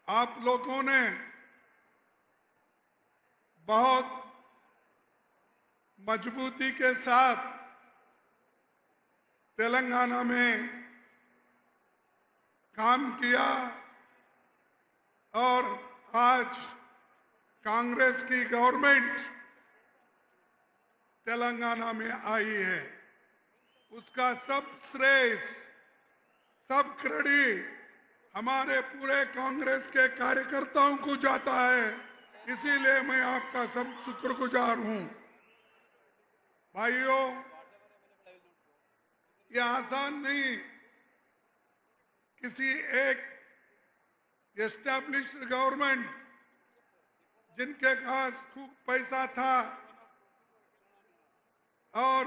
आप लोगों ने बहुत मजबूती के साथ तेलंगाना में काम किया और आज कांग्रेस की गवर्नमेंट तेलंगाना में आई है। उसका सब श्रेय, सब क्रेडिट हमारे पूरे कांग्रेस के कार्यकर्ताओं को जाता है। इसीलिए मैं आपका सब शुक्रगुजार हूं। भाइयों, ये आसान नहीं। किसी एक एस्टैब्लिश्ड गवर्नमेंट जिनके पास खूब पैसा था और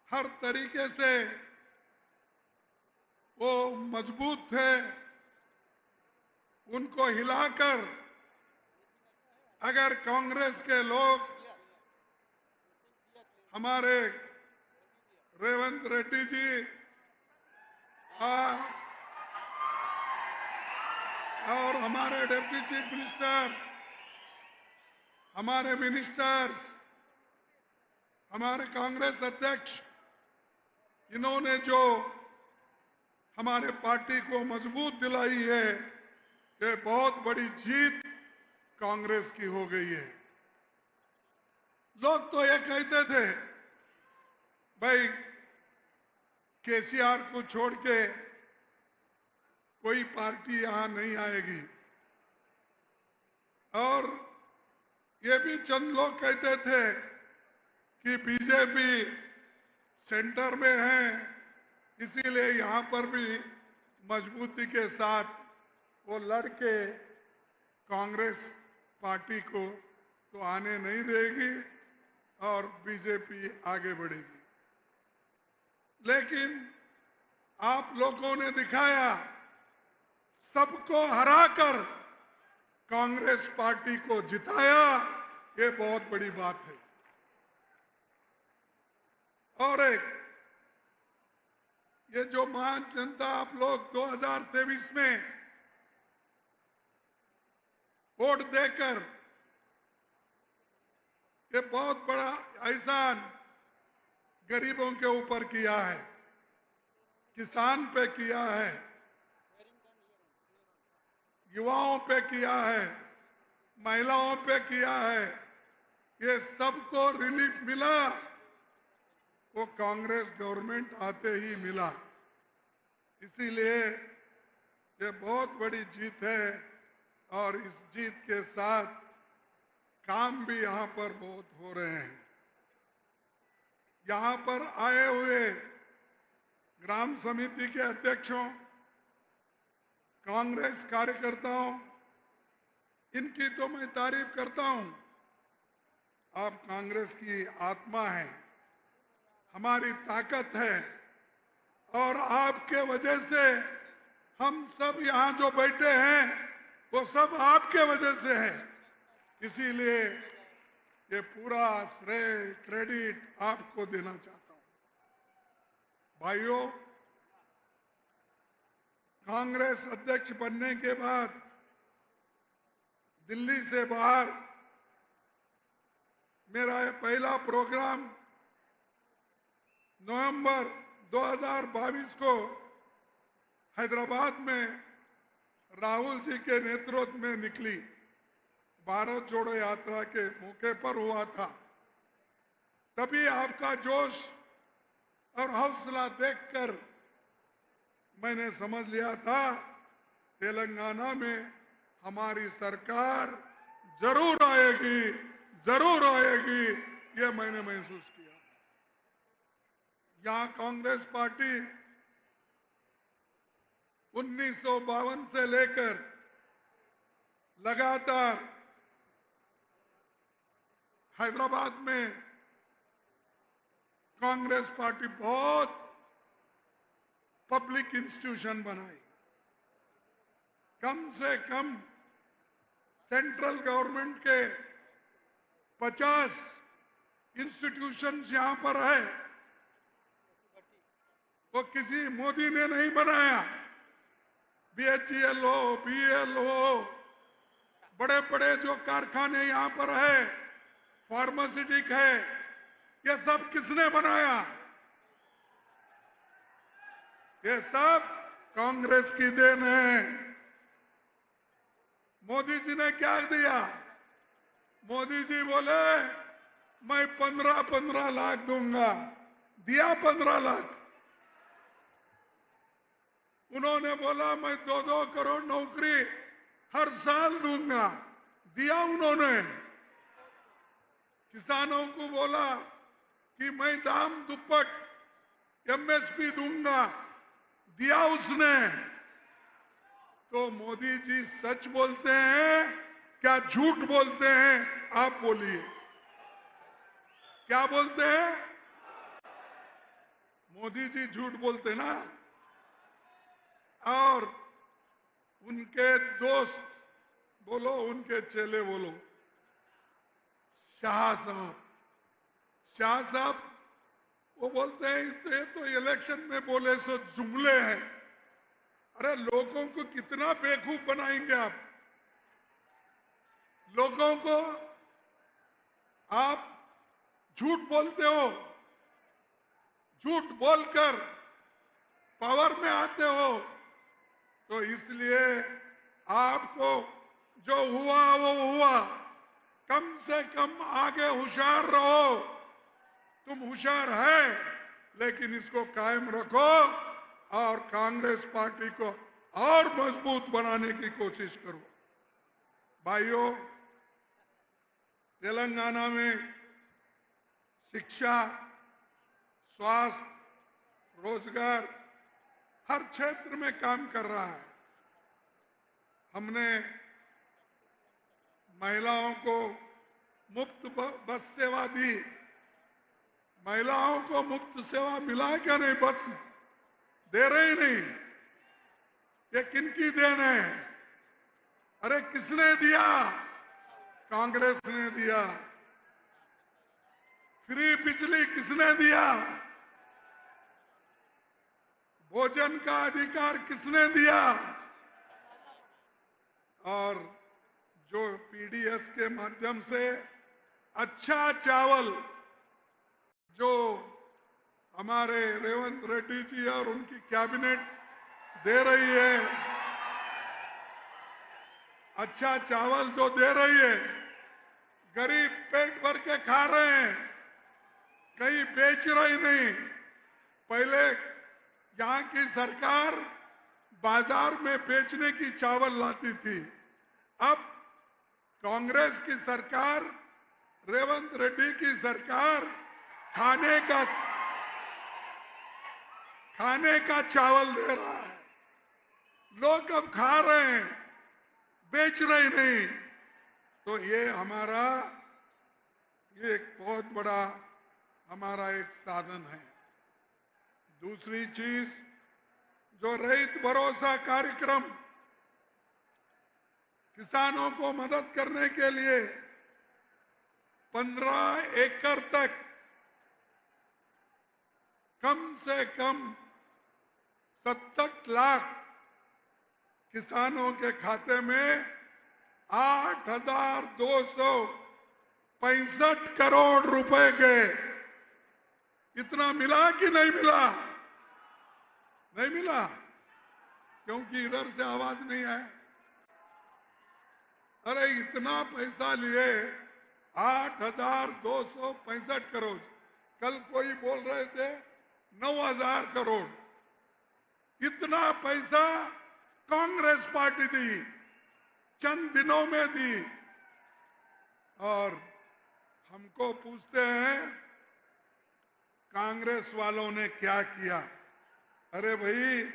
हर तरीके से वो मजबूत थे, उनको हिलाकर अगर कांग्रेस के लोग हमारे रेवंत रेड्डी जी और हमारे डिप्टी चीफ मिनिस्टर, हमारे मिनिस्टर्स, हमारे कांग्रेस अध्यक्ष, इन्होंने जो हमारे पार्टी को मजबूत दिलाई है, ये बहुत बड़ी जीत कांग्रेस की हो गई है। लोग तो ये कहते थे भाई केसीआर को छोड़ के कोई पार्टी यहां नहीं आएगी, और ये भी चंद लोग कहते थे कि बीजेपी सेंटर में है, इसीलिए यहां पर भी मजबूती के साथ वो लड़के कांग्रेस पार्टी को तो आने नहीं देगी और बीजेपी आगे बढ़ेगी। लेकिन आप लोगों ने दिखाया, सबको हराकर कांग्रेस पार्टी को जिताया, ये बहुत बड़ी बात है। और एक ये जो महान जनता आप लोग 2023 में वोट देकर ये बहुत बड़ा एहसान गरीबों के ऊपर किया है, किसान पे किया है, युवाओं पे किया है, महिलाओं पे किया है, ये सबको रिलीफ मिला, वो कांग्रेस गवर्नमेंट आते ही मिला। इसीलिए ये बहुत बड़ी जीत है और इस जीत के साथ काम भी यहां पर बहुत हो रहे हैं। यहां पर आए हुए ग्राम समिति के अध्यक्षों, कांग्रेस कार्यकर्ताओं, इनकी तो मैं तारीफ करता हूं। आप कांग्रेस की आत्मा है, हमारी ताकत है, और आपके वजह से हम सब यहां जो बैठे हैं वो सब आपके वजह से है। इसीलिए ये पूरा श्रेय, क्रेडिट आपको देना चाहता हूं। भाइयों, कांग्रेस अध्यक्ष बनने के बाद दिल्ली से बाहर मेरा ये पहला प्रोग्राम नवंबर 2022 को हैदराबाद में राहुल जी के नेतृत्व में निकली भारत जोड़ो यात्रा के मौके पर हुआ था। तभी आपका जोश और हौसला देखकर मैंने समझ लिया था तेलंगाना में हमारी सरकार जरूर आएगी, जरूर आएगी, ये मैंने महसूस किया। यहां कांग्रेस पार्टी 1952 से लेकर लगातार हैदराबाद में कांग्रेस पार्टी बहुत पब्लिक इंस्टीट्यूशन बनाई। कम से कम सेंट्रल गवर्नमेंट के 50 इंस्टीट्यूशन यहां पर है, वो किसी मोदी ने नहीं बनाया, BHEL हो, BEL हो, बड़े बड़े जो कारखाने यहां पर है, फार्मास्यूटिक है, ये सब किसने बनाया? ये सब कांग्रेस की देन है। मोदी जी ने क्या दिया? मोदी जी बोले मैं 15-15 लाख दूंगा, दिया 15 लाख। उन्होंने बोला मैं 2-2 करोड़ नौकरी हर साल दूंगा, दिया उन्होंने। किसानों को बोला कि मैं दाम दुप्पट MSP दूंगा, दिया उसने। तो मोदी जी सच बोलते हैं क्या झूठ बोलते हैं? आप बोलिए, क्या बोलते हैं? मोदी जी झूठ बोलते ना। और उनके दोस्त बोलो, उनके चेले बोलो, शाह साहब, शाह साहब वो बोलते हैं ये तो इलेक्शन में बोले सो जुमले हैं। अरे लोगों को कितना बेवकूफ बनाएंगे आप? लोगों को आप झूठ बोलते हो, झूठ बोलकर पावर में आते हो। तो इसलिए आपको जो हुआ वो हुआ, कम से कम आगे होशियार रहो। तुम होशियार है, लेकिन इसको कायम रखो और कांग्रेस पार्टी को और मजबूत बनाने की कोशिश करो। भाइयों, तेलंगाना में शिक्षा, स्वास्थ्य, रोजगार हर क्षेत्र में काम कर रहा है। हमने महिलाओं को मुफ्त बस सेवा दी। महिलाओं को मुफ्त सेवा मिला है क्या? नहीं, बस दे रहे ही नहीं। ये किनकी देन है? अरे किसने दिया? कांग्रेस ने दिया। फ्री बिजली किसने दिया? भोजन का अधिकार किसने दिया? और जो PDS के माध्यम से अच्छा चावल जो हमारे रेवंत रेड्डी जी और उनकी कैबिनेट दे रही है, अच्छा चावल जो दे रही है, गरीब पेट भर के खा रहे हैं, कहीं बेच रही नहीं। पहले यहां की सरकार बाजार में बेचने की चावल लाती थी। अब कांग्रेस की सरकार, रेवंत रेड्डी की सरकार खाने का चावल दे रहा है। लोग अब खा रहे हैं, बेच रहे नहीं। तो ये हमारा एक बहुत बड़ा हमारा एक साधन है। दूसरी चीज, जो रैत भरोसा कार्यक्रम किसानों को मदद करने के लिए 15 एकड़ तक कम से कम 70 लाख किसानों के खाते में 8,265 करोड़ रुपए गए। इतना मिला कि नहीं मिला? नहीं मिला, क्योंकि इधर से आवाज नहीं आया। अरे इतना पैसा लिए, 8,265 करोड़। कल कोई बोल रहे थे 9,000 करोड़। इतना पैसा कांग्रेस पार्टी दी, चंद दिनों में दी। और हमको पूछते हैं कांग्रेस वालों ने क्या किया? अरे भाई,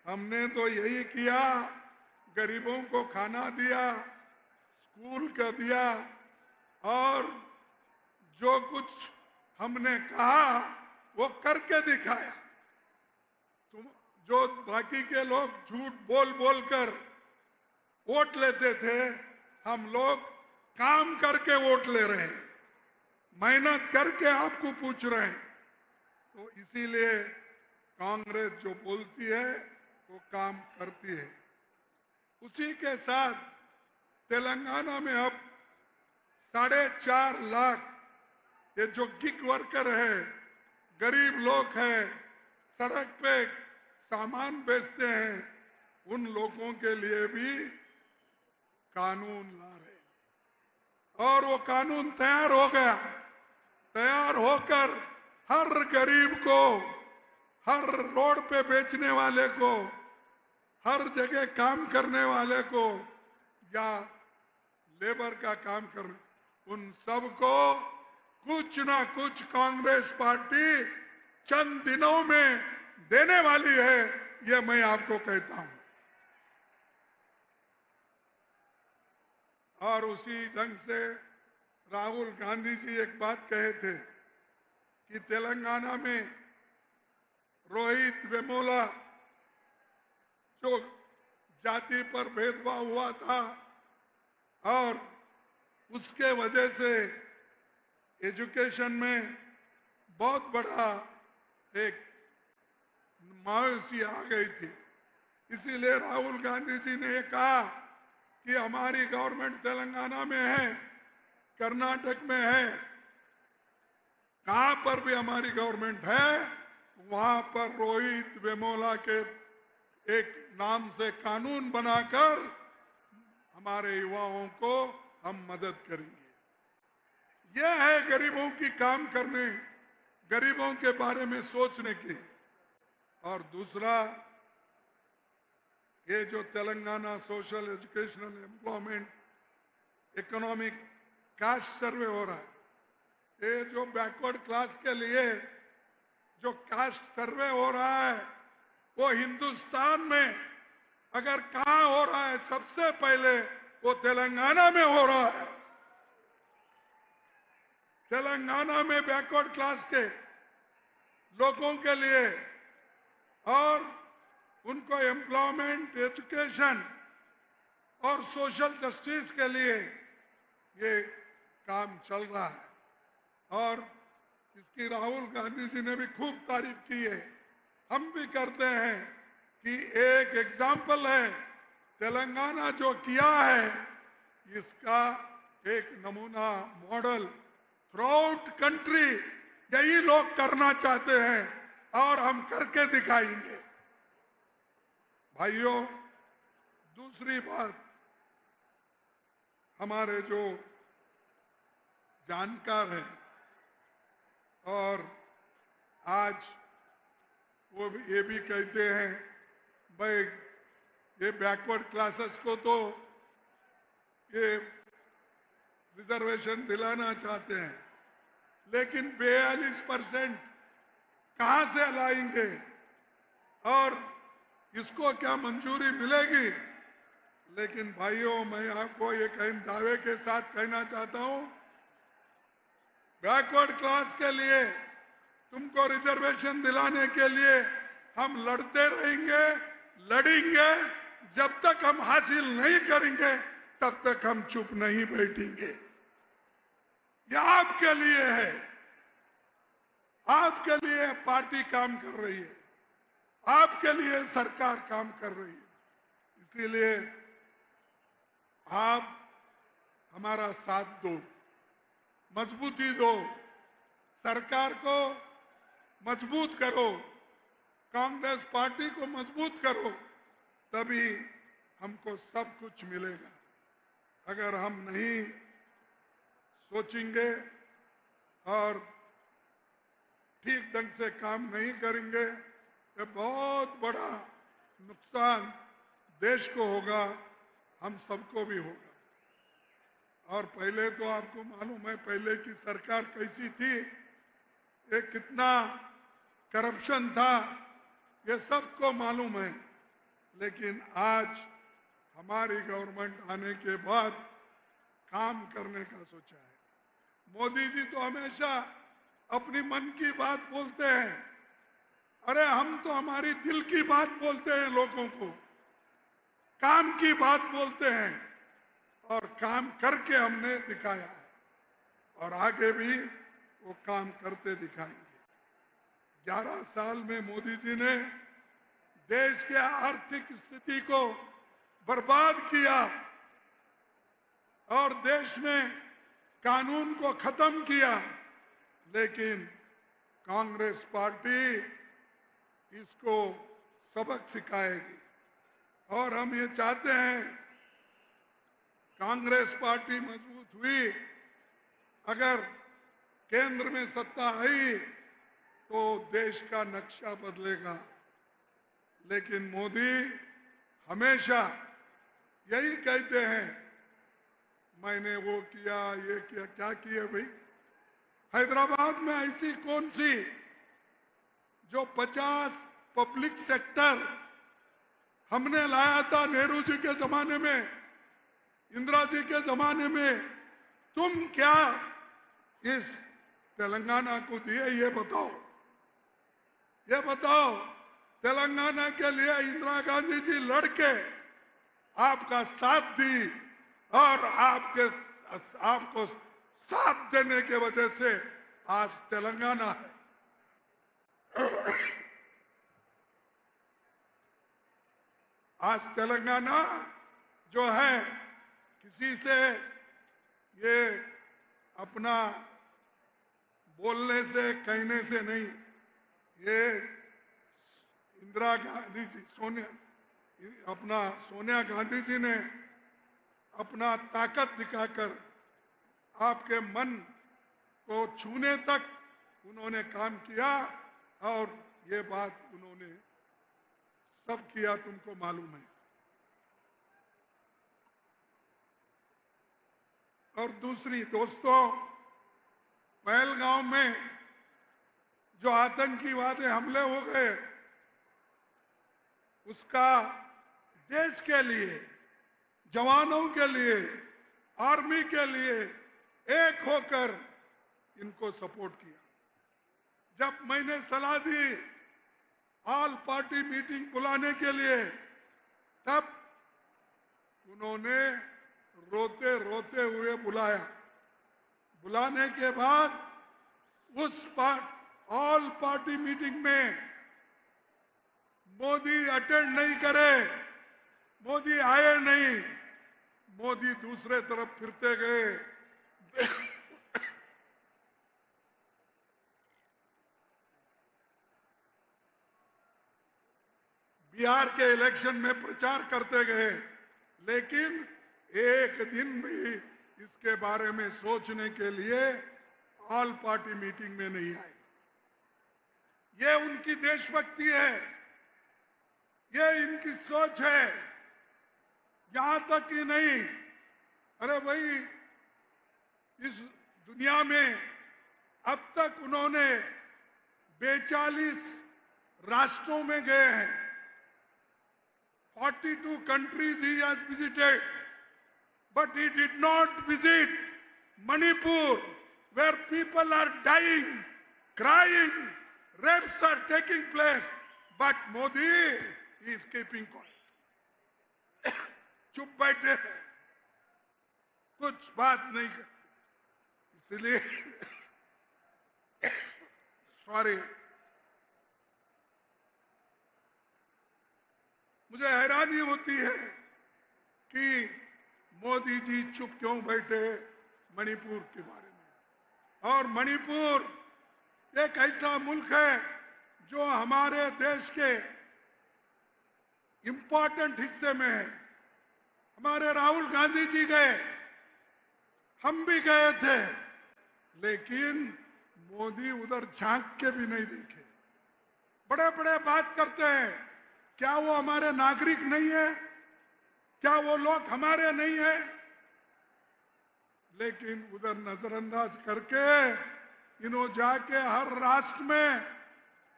हमने तो यही किया, गरीबों को खाना दिया, स्कूल का दिया, और जो कुछ हमने कहा वो करके दिखाया। तुम जो बाकी के लोग झूठ बोल बोल कर वोट लेते थे, हम लोग काम करके वोट ले रहे हैं, मेहनत करके आपको पूछ रहे हैं। तो इसीलिए कांग्रेस जो बोलती है वो काम करती है। उसी के साथ तेलंगाना में अब 4.5 लाख ये जो गिग वर्कर है, गरीब लोग हैं, सड़क पे सामान बेचते हैं, उन लोगों के लिए भी कानून ला रहे हैं। और वो कानून तैयार हो गया। तैयार होकर हर गरीब को, हर रोड पे बेचने वाले को, हर जगह काम करने वाले को या लेबर का काम करने, उन सबको कुछ ना कुछ कांग्रेस पार्टी चंद दिनों में देने वाली है, ये मैं आपको कहता हूं। और उसी ढंग से राहुल गांधी जी एक बात कहे थे कि तेलंगाना में रोहित वेमुला जो जाति पर भेदभाव हुआ था और उसके वजह से एजुकेशन में बहुत बड़ा एक मायूसी आ गई थी। इसीलिए राहुल गांधी जी ने ये कहा कि हमारी गवर्नमेंट तेलंगाना में है, कर्नाटक में है, कहां पर भी हमारी गवर्नमेंट है, वहां पर रोहित वेमुला के एक नाम से कानून बनाकर हमारे युवाओं को हम मदद करेंगे। यह है गरीबों की काम करने, गरीबों के बारे में सोचने की। और दूसरा, ये जो Telangana social educational employment economic cast सर्वे हो रहा है, ये जो बैकवर्ड क्लास के लिए जो कास्ट सर्वे हो रहा है, वो हिंदुस्तान में अगर कहां हो रहा है, सबसे पहले वो तेलंगाना में हो रहा है। तेलंगाना में बैकवर्ड क्लास के लोगों के लिए और उनको एम्प्लॉयमेंट, एजुकेशन और सोशल जस्टिस के लिए ये काम चल रहा है। और इसकी राहुल गांधी जी ने भी खूब तारीफ की है, हम भी करते हैं कि एक एग्जाम्पल है तेलंगाना जो किया है, इसका एक नमूना मॉडल थ्रू आउट कंट्री यही लोग करना चाहते हैं और हम करके दिखाएंगे। भाइयों, दूसरी बात, हमारे जो जानकार हैं और आज वो ये भी कहते हैं, भाई ये बैकवर्ड क्लासेस को तो ये रिजर्वेशन दिलाना चाहते हैं, लेकिन 42% कहां से लाएंगे और इसको क्या मंजूरी मिलेगी? लेकिन भाइयों, मैं आपको ये दावे के साथ कहना चाहता हूं, बैकवर्ड क्लास के लिए तुमको रिजर्वेशन दिलाने के लिए हम लड़ते रहेंगे, लड़ेंगे। जब तक हम हासिल नहीं करेंगे तब तक हम चुप नहीं बैठेंगे। यह आपके लिए है, आपके लिए पार्टी काम कर रही है, आपके लिए सरकार काम कर रही है। इसीलिए आप हमारा साथ दो, मजबूती दो, सरकार को मजबूत करो, कांग्रेस पार्टी को मजबूत करो, तभी हमको सब कुछ मिलेगा। अगर हम नहीं सोचेंगे और ठीक ढंग से काम नहीं करेंगे, तो बहुत बड़ा नुकसान देश को होगा, हम सबको भी होगा। और पहले तो आपको मालूम है पहले की सरकार कैसी थी, ये कितना करप्शन था, ये सबको मालूम है। लेकिन आज हमारी गवर्नमेंट आने के बाद काम करने का सोचा है। मोदी जी तो हमेशा अपनी मन की बात बोलते हैं, अरे हम तो हमारी दिल की बात बोलते हैं, लोगों को काम की बात बोलते हैं और काम करके हमने दिखाया है और आगे भी वो काम करते दिखाएंगे। 11 साल में मोदी जी ने देश के आर्थिक स्थिति को बर्बाद किया और देश में कानून को खत्म किया, लेकिन कांग्रेस पार्टी इसको सबक सिखाएगी। और हम ये चाहते हैं कांग्रेस पार्टी मजबूत हुई, अगर केंद्र में सत्ता आई तो देश का नक्शा बदलेगा। लेकिन मोदी हमेशा यही कहते हैं, मैंने वो किया, ये किया। क्या किए भाई? हैदराबाद में ऐसी कौन सी जो 50 पब्लिक सेक्टर हमने लाया था नेहरू जी के जमाने में, इंदिरा जी के जमाने में, तुम क्या इस तेलंगाना को दिए? ये बताओ, ये बताओ। तेलंगाना के लिए इंदिरा गांधी जी लड़के आपका साथ दी और आपको साथ देने के वजह से आज तेलंगाना है। आज तेलंगाना जो है, किसी से ये अपना बोलने से कहने से नहीं, ये इंदिरा गांधी जी, सोनिया गांधी जी ने अपना ताकत दिखाकर आपके मन को छूने तक उन्होंने काम किया और ये बात उन्होंने सब किया, तुमको मालूम है। और दूसरी, दोस्तों, पहलगांव में जो आतंकीवादी हमले हो गए, उसका देश के लिए, जवानों के लिए, आर्मी के लिए एक होकर इनको सपोर्ट किया। जब मैंने सलाह दी ऑल पार्टी मीटिंग बुलाने के लिए, तब उन्होंने रोते रोते हुए बुलाया। बुलाने के बाद उस ऑल पार्टी मीटिंग में मोदी अटेंड नहीं करे, मोदी आए नहीं, मोदी दूसरे तरफ फिरते गए। बिहार के इलेक्शन में प्रचार करते गए, लेकिन एक दिन भी इसके बारे में सोचने के लिए ऑल पार्टी मीटिंग में नहीं आए। ये उनकी देशभक्ति है, ये इनकी सोच है। यहां तक ही नहीं, अरे भाई, इस दुनिया में अब तक उन्होंने 42 राष्ट्रों में गए हैं। 42 countries he has visited, but he did not visit Manipur, where people are dying, crying, rapes are taking place. But Modi is keeping quiet. चुप बैठे हैं, कुछ बात नहीं करते। इसलिए सॉरी, मुझे हैरानी होती है कि मोदी जी चुप क्यों बैठे मणिपुर के बारे में। और मणिपुर एक ऐसा मुल्क है जो हमारे देश के इंपॉर्टेंट हिस्से में है। हमारे राहुल गांधी जी गए, हम भी गए थे, लेकिन मोदी उधर झांक के भी नहीं देखे। बड़े बड़े बात करते हैं, क्या वो हमारे नागरिक नहीं है? क्या वो लोग हमारे नहीं है? लेकिन उधर नजरअंदाज करके इन्हों जाके हर राष्ट्र में,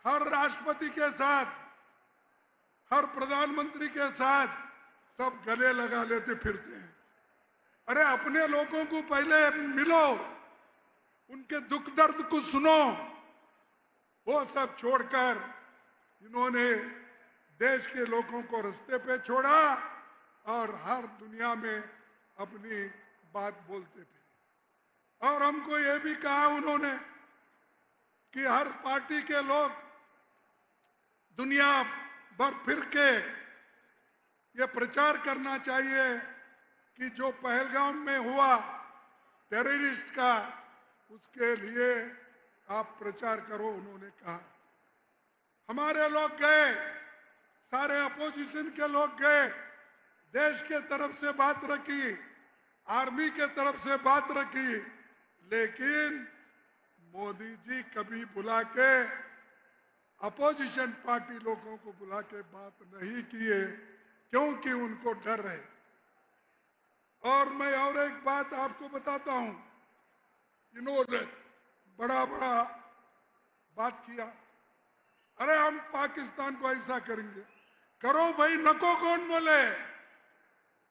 हर राष्ट्रपति के साथ, हर प्रधानमंत्री के साथ सब गले लगा लेते फिरते हैं। अरे अपने लोगों को पहले मिलो, उनके दुख दर्द को सुनो। वो सब छोड़कर इन्होंने देश के लोगों को रास्ते पे छोड़ा और हर दुनिया में अपनी बात बोलते थे। और हमको ये भी कहा उन्होंने कि हर पार्टी के लोग दुनिया भर फिर के ये प्रचार करना चाहिए कि जो पहलगाम में हुआ टेररिस्ट का, उसके लिए आप प्रचार करो, उन्होंने कहा। हमारे लोग गए, सारे अपोजिशन के लोग गए, देश के तरफ से बात रखी, आर्मी के तरफ से बात रखी, लेकिन मोदी जी कभी बुला के अपोजिशन पार्टी लोगों को बुला के बात नहीं किए, क्योंकि उनको डर है। और मैं और एक बात आपको बताता हूं, इन्होंने बड़ा बड़ा बात किया, अरे हम पाकिस्तान को ऐसा करेंगे। करो भाई, नको कौन बोले?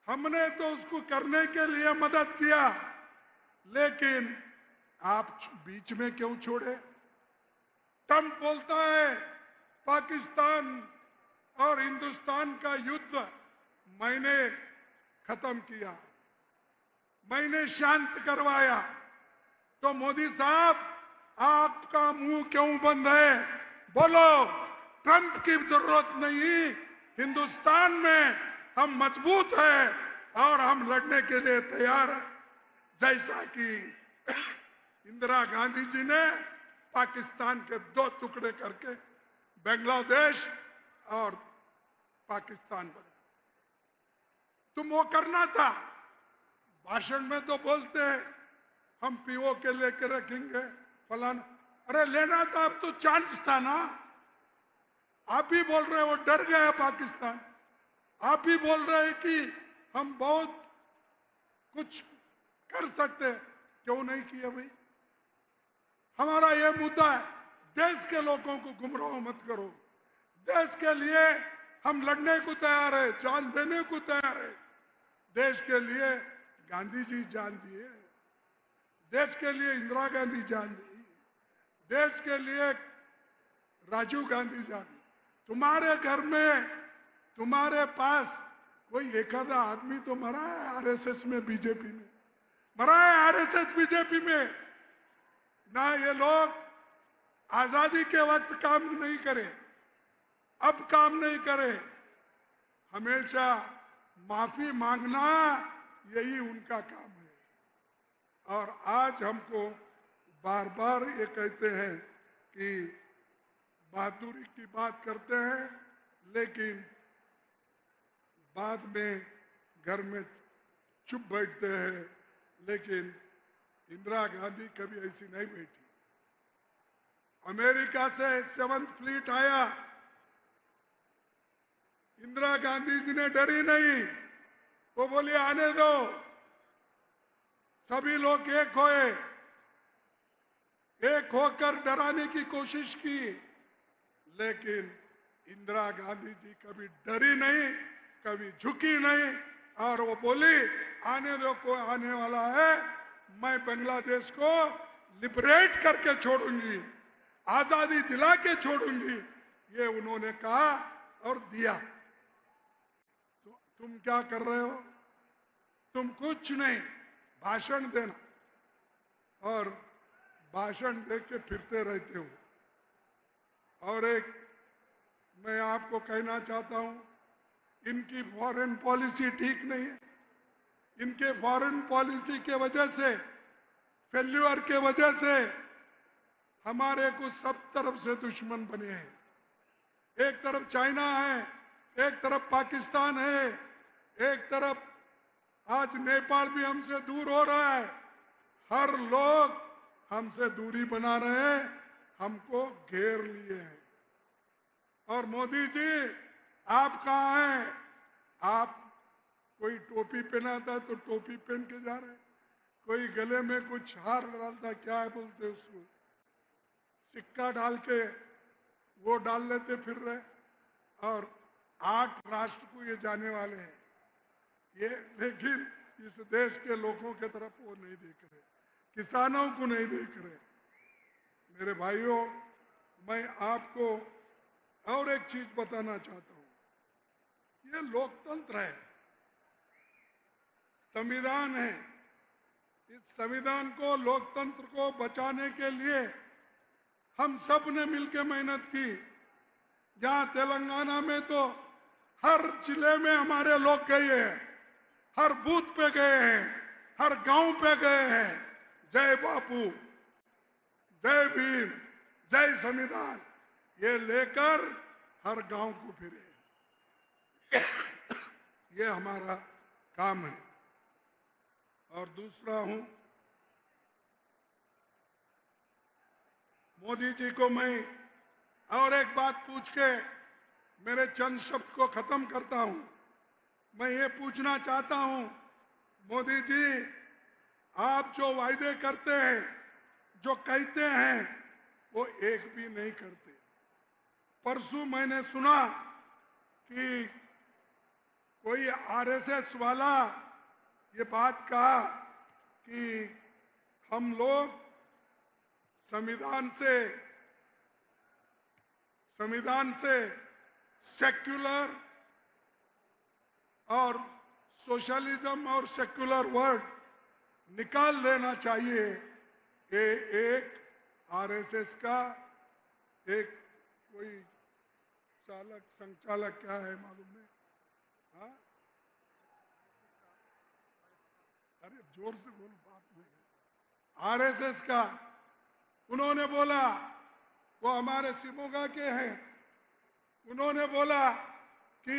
हमने तो उसको करने के लिए मदद किया, लेकिन आप बीच में क्यों छोड़े? ट्रंप बोलता है पाकिस्तान और हिंदुस्तान का युद्ध मैंने खत्म किया, मैंने शांत करवाया। तो मोदी साहब, आपका मुंह क्यों बंद है? बोलो, ट्रंप की जरूरत नहीं, हिंदुस्तान में हम मजबूत हैं और हम लड़ने के लिए तैयार हैं। जैसा कि इंदिरा गांधी जी ने पाकिस्तान के 2 टुकड़े करके बांग्लादेश और पाकिस्तान बने। तुम वो करना था। भाषण में तो बोलते हैं हम पीओ के लेकर रखेंगे फलाना, अरे लेना था, अब तो चांस था ना। आप ही बोल रहे हो डर गया पाकिस्तान, आप ही बोल रहे हैं कि हम बहुत कुछ कर सकते, क्यों नहीं किया भाई? हमारा यह मुद्दा है, देश के लोगों को गुमराह मत करो। देश के लिए हम लड़ने को तैयार है, जान देने को तैयार है। देश के लिए गांधी जी जान दिए, देश के लिए इंदिरा गांधी जान दी, देश के लिए राजीव गांधी जान दी। तुम्हारे घर में, तुम्हारे पास कोई एक आधा आदमी तो मरा है आरएसएस में, बीजेपी में मरा है, आरएसएस बीजेपी में ना। ये लोग आजादी के वक्त काम नहीं करे, अब काम नहीं करे, हमेशा माफी मांगना यही उनका काम है। और आज हमको बार बार ये कहते हैं कि बहादुरी की बात करते हैं, लेकिन बाद में घर में चुप बैठते हैं। लेकिन इंदिरा गांधी कभी ऐसी नहीं बैठी। अमेरिका से 7th फ्लीट आया, इंदिरा गांधी जी ने डरी नहीं, वो बोली आने दो, सभी लोग एक होए, एक होकर डराने की कोशिश की, लेकिन इंदिरा गांधी जी कभी डरी नहीं, कभी झुकी नहीं, और वो बोली आने दो, कोई आने वाला है, मैं बांग्लादेश को लिबरेट करके छोड़ूंगी, आजादी दिला के छोड़ूंगी, ये उन्होंने कहा और दिया। तो तुम क्या कर रहे हो? तुम कुछ नहीं, भाषण देना और भाषण दे के फिरते रहते हो। और एक मैं आपको कहना चाहता हूं, इनकी फॉरेन पॉलिसी ठीक नहीं है। इनके फॉरेन पॉलिसी के वजह से, फेल्यूर के वजह से हमारे को सब तरफ से दुश्मन बने हैं। एक तरफ चाइना है, एक तरफ पाकिस्तान है, एक तरफ आज नेपाल भी हमसे दूर हो रहा है। हर लोग हमसे दूरी बना रहे हैं, हमको घेर लिए हैं। और मोदी जी, आप कहां हैं? आप कोई टोपी पहनाता तो टोपी पहन के जा रहे, कोई गले में कुछ हार डालता, क्या है बोलते उसको, सिक्का डाल के वो डाल लेते फिर रहे। और 8 राष्ट्र को ये जाने वाले हैं ये, लेकिन इस देश के लोगों की तरफ वो नहीं देख रहे, किसानों को नहीं देख रहे। मेरे भाइयों, मैं आपको और एक चीज बताना चाहता हूं, ये लोकतंत्र है, संविधान है। इस संविधान को, लोकतंत्र को बचाने के लिए हम सब ने मिलकर मेहनत की। जहां तेलंगाना में तो हर जिले में हमारे लोग गए हैं, हर बूथ पे गए हैं, हर गांव पे गए हैं। जय बापू, जय भीम, जय संविधान ये लेकर हर गांव को फिरे। ये हमारा काम है। और दूसरा हूं, मोदी जी को मैं और एक बात पूछ के मेरे चंद शब्द को खत्म करता हूं। मैं ये पूछना चाहता हूं, मोदी जी आप जो वायदे करते हैं, जो कहते हैं, वो एक भी नहीं करते। परसों मैंने सुना कि कोई आरएसएस वाला ये बात कहा कि हम लोग संविधान से सेक्युलर और सोशलिज्म और सेक्युलर वर्ड निकाल देना चाहिए। ये एक आरएसएस का एक कोई संचालक क्या है मालूम नहीं? हाँ? अरे जोर से बोलो, बात नहीं। आरएसएस का उन्होंने बोला, वो हमारे शिमोगा के हैं, उन्होंने बोला कि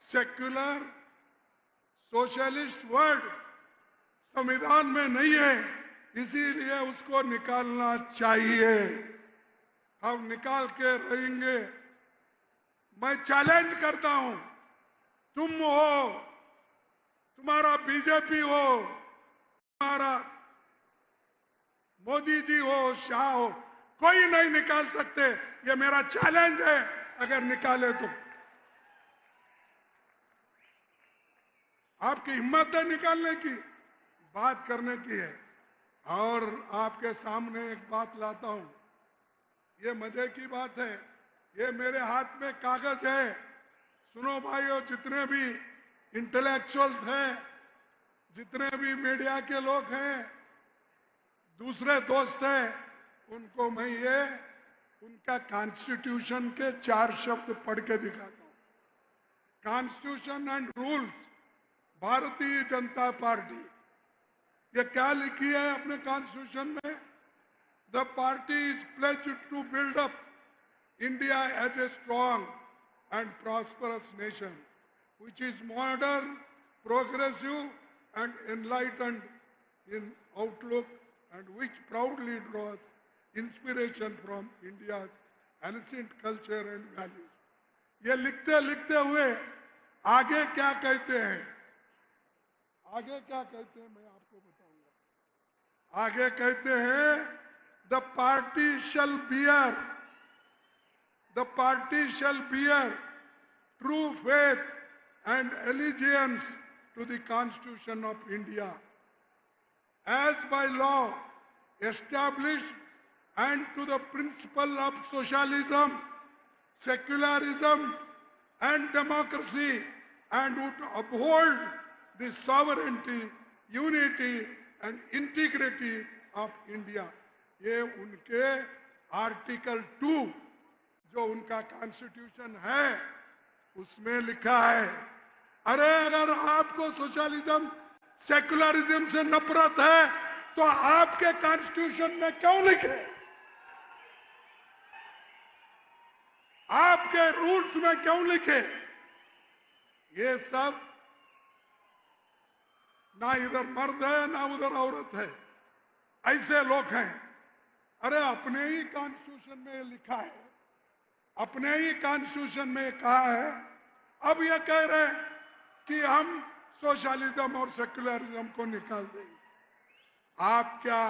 सेक्युलर सोशलिस्ट वर्ड संविधान में नहीं है, इसीलिए उसको निकालना चाहिए। हम निकाल के रहेंगे। मैं चैलेंज करता हूं, तुम हो, तुम्हारा बीजेपी हो, तुम्हारा मोदी जी हो, शाह हो, कोई नहीं निकाल सकते। ये मेरा चैलेंज है, अगर निकाले तो। आपकी हिम्मत है निकालने की, बात करने की है। और आपके सामने एक बात लाता हूं, ये मजे की बात है। ये मेरे हाथ में कागज है। सुनो भाइयों, जितने भी इंटेलेक्चुअल्स हैं, जितने भी मीडिया के लोग हैं, दूसरे दोस्त हैं, उनको मैं ये उनका कॉन्स्टिट्यूशन के 4 शब्द पढ़ के दिखाता हूं। Constitution and rules, Bharatiya Janata party, ये क्या लिखी है अपने कॉन्स्टिट्यूशन में? The party is pledged to build up India as a strong and prosperous nation, which is modern, progressive and enlightened in outlook, and which proudly draws inspiration from India's ancient culture and values. ये लिखते लिखते हुए आगे क्या कहते हैं? आगे क्या कहते हैं मैं आपको बताऊंगा। आगे कहते हैं, the party shall bear true faith and allegiance to the Constitution of India, as by law established, and to the principle of socialism, secularism, and democracy, and would uphold the sovereignty, unity, and integrity of India. ये उनके article 2 जो उनका constitution है उसमें लिखा है। अरे अगर आपको सोशलिज्म सेकुलरिज्म से नफरत है तो आपके कॉन्स्टिट्यूशन में क्यों लिखे? आपके रूल्स में क्यों लिखे? ये सब ना इधर मर्द है ना उधर औरत है, ऐसे लोग हैं। अरे अपने ही कॉन्स्टिट्यूशन में लिखा है, अपने ही कॉन्स्टिट्यूशन में कहा है, अब ये कह रहे हैं कि हम सोशलिज्म और सेक्युलरिज्म को निकाल देंगे। आप क्या,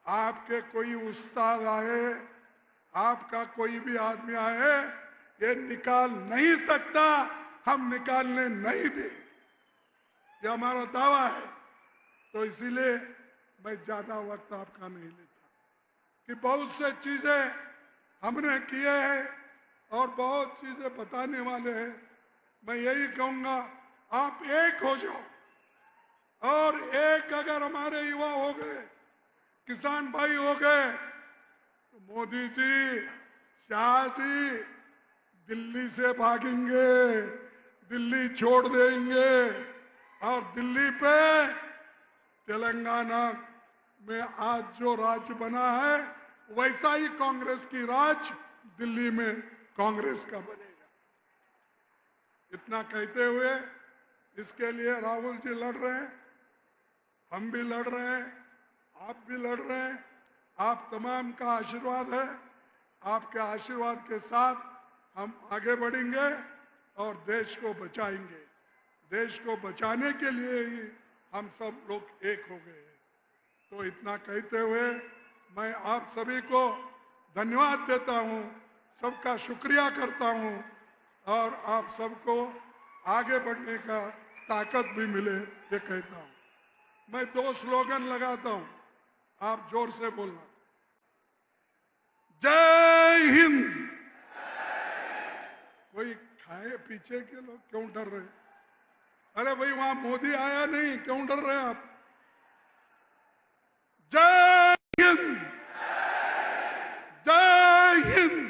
आपके कोई उस्ताद आए, आपका कोई भी आदमी आए, ये निकाल नहीं सकता, हम निकालने नहीं देंगे, ये हमारा दावा है। तो इसीलिए मैं ज्यादा वक्त आपका नहीं लेता कि बहुत से चीजें हमने किए हैं और बहुत चीजें बताने वाले हैं। मैं यही कहूंगा, आप एक हो जाओ, और एक अगर हमारे युवा हो गए, किसान भाई हो गए, तो मोदी जी, शाह जी दिल्ली से भागेंगे, दिल्ली छोड़ देंगे और दिल्ली पे तेलंगाना में आज जो राज्य बना है वैसा ही कांग्रेस की राज दिल्ली में कांग्रेस का बनेगा। इतना कहते हुए इसके लिए राहुल जी लड़ रहे हैं, हम भी लड़ रहे हैं, आप भी लड़ रहे हैं। आप तमाम का आशीर्वाद है। आपके आशीर्वाद के साथ हम आगे बढ़ेंगे और देश को बचाएंगे। देश को बचाने के लिए ही हम सब लोग एक हो गए हैं। तो इतना कहते हुए मैं आप सभी को धन्यवाद देता हूं, सबका शुक्रिया करता हूं और आप सबको आगे बढ़ने का ताकत भी मिले ये कहता हूं। मैं 2 स्लोगन लगाता हूं, आप जोर से बोलना। जय हिंद। कोई खाए पीछे के लोग क्यों डर रहे? अरे भाई वहां मोदी आया नहीं, क्यों डर रहे आप? जय हिंद। जय हिंद।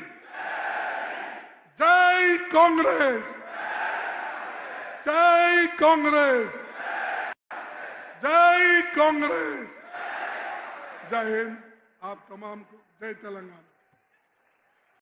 जय कांग्रेस। जय कांग्रेस। जय कांग्रेस। जय हिंद। आप तमाम को जय तेलंगाना।